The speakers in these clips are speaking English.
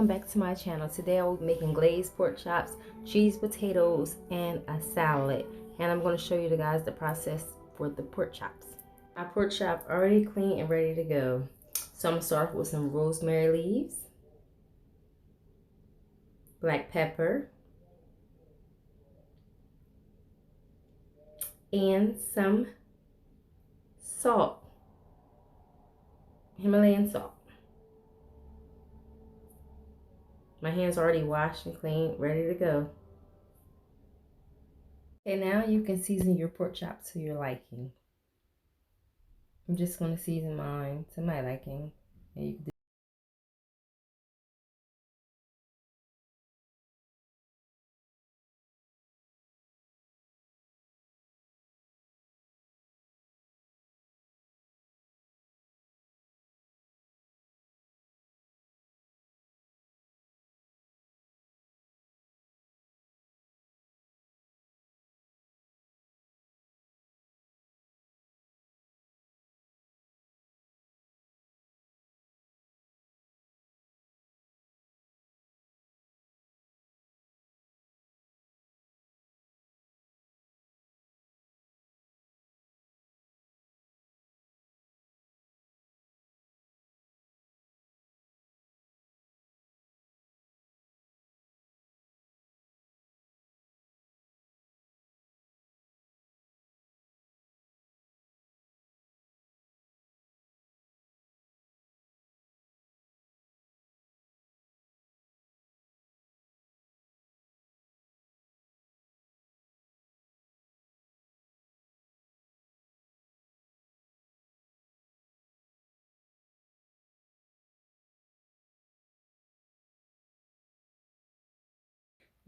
welcome back to my channel. Today I'll be making glazed pork chops, cheese potatoes, and a salad. And I'm going to show you guys the process for the pork chops. My pork chop already clean and ready to go. So I'm going to start with some rosemary leaves, black pepper, and some salt, Himalayan salt. My hands are already washed and clean, ready to go. Okay, now you can season your pork chops to your liking. I'm just going to season mine to my liking. And you can do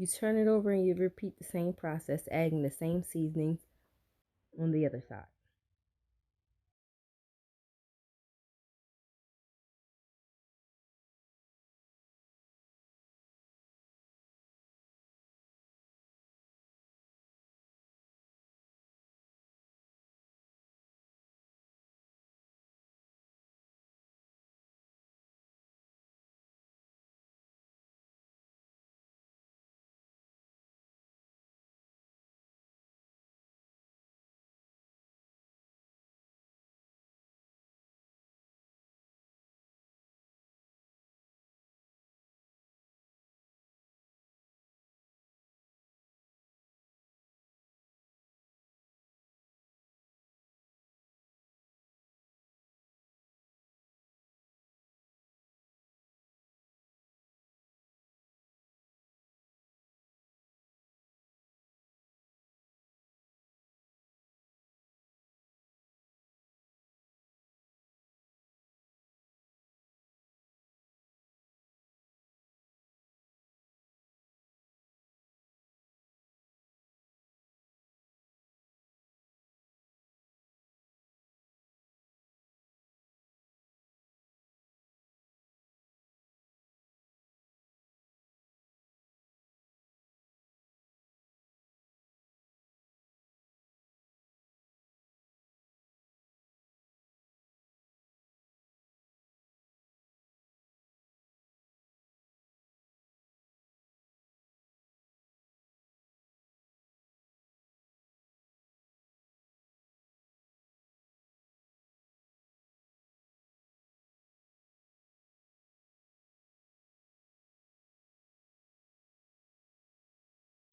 You turn it over and you repeat the same process, adding the same seasonings on the other side.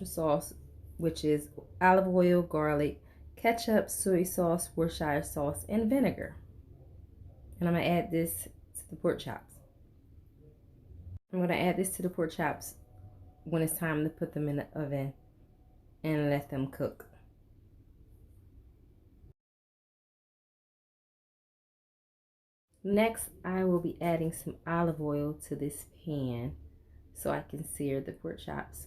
Sauce, which is olive oil, garlic, ketchup, soy sauce, Worcestershire sauce, and vinegar. And I'm going to add this to the pork chops. I'm going to add this to the pork chops when it's time to put them in the oven and let them cook. Next, I will be adding some olive oil to this pan so I can sear the pork chops.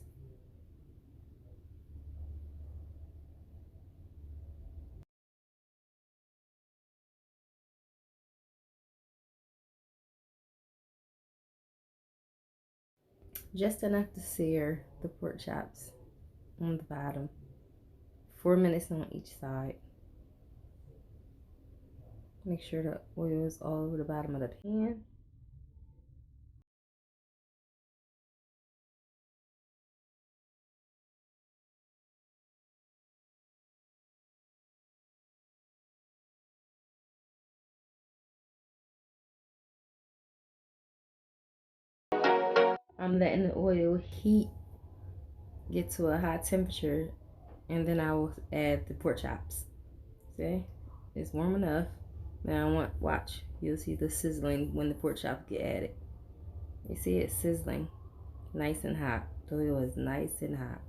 Just enough to sear the pork chops on the bottom. 4 minutes on each side. Make sure the oil is all over the bottom of the pan. I'm letting the oil heat, get to a high temperature, and then I will add the pork chops. See, it's warm enough. Now watch, you'll see the sizzling when the pork chops get added. You see it sizzling, nice and hot. The oil is nice and hot.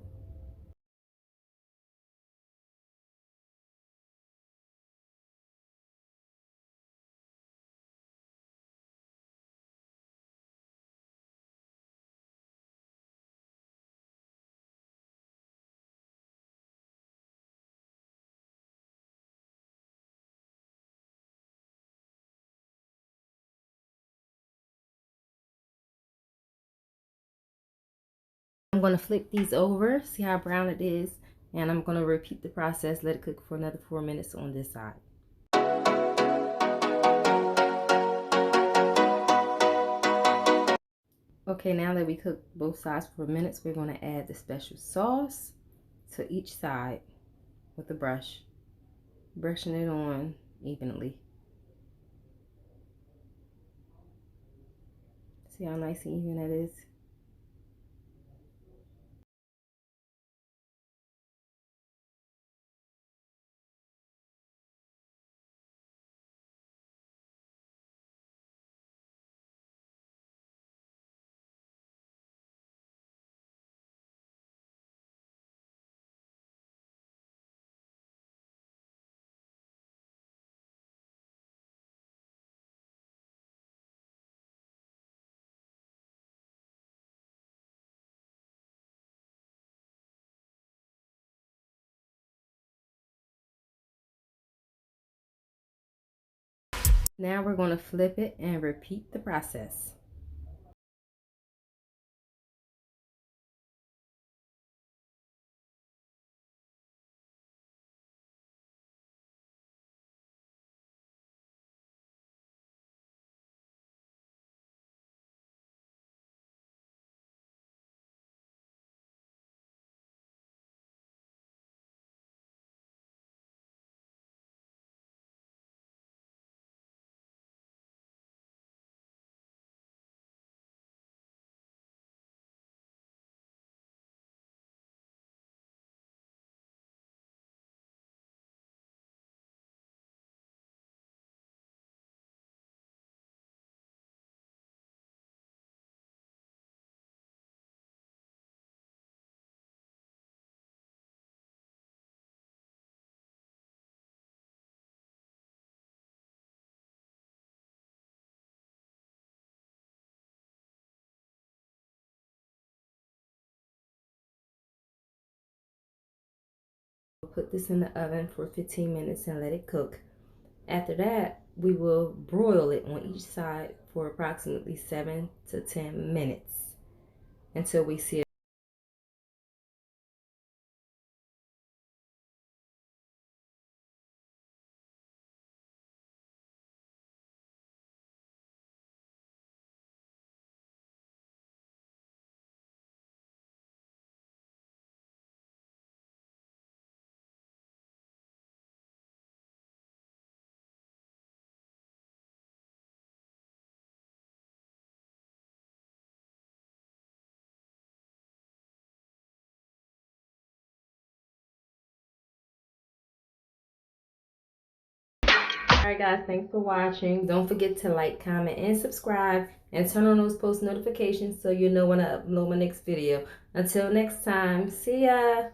I'm going to flip these over, see how brown it is, and I'm going to repeat the process, let it cook for another 4 minutes on this side. Okay, now that we cooked both sides for minutes, we're going to add the special sauce to each side with a brush, brushing it on evenly. See how nice and even that is? Now we're going to flip it and repeat the process. Put this in the oven for 15 minutes and let it cook. After that, we will broil it on each side for approximately 7 to 10 minutes until we see it. Alright guys, thanks for watching. Don't forget to like, comment, and subscribe, and turn on those post notifications so you know when I upload my next video. Until next time, see ya!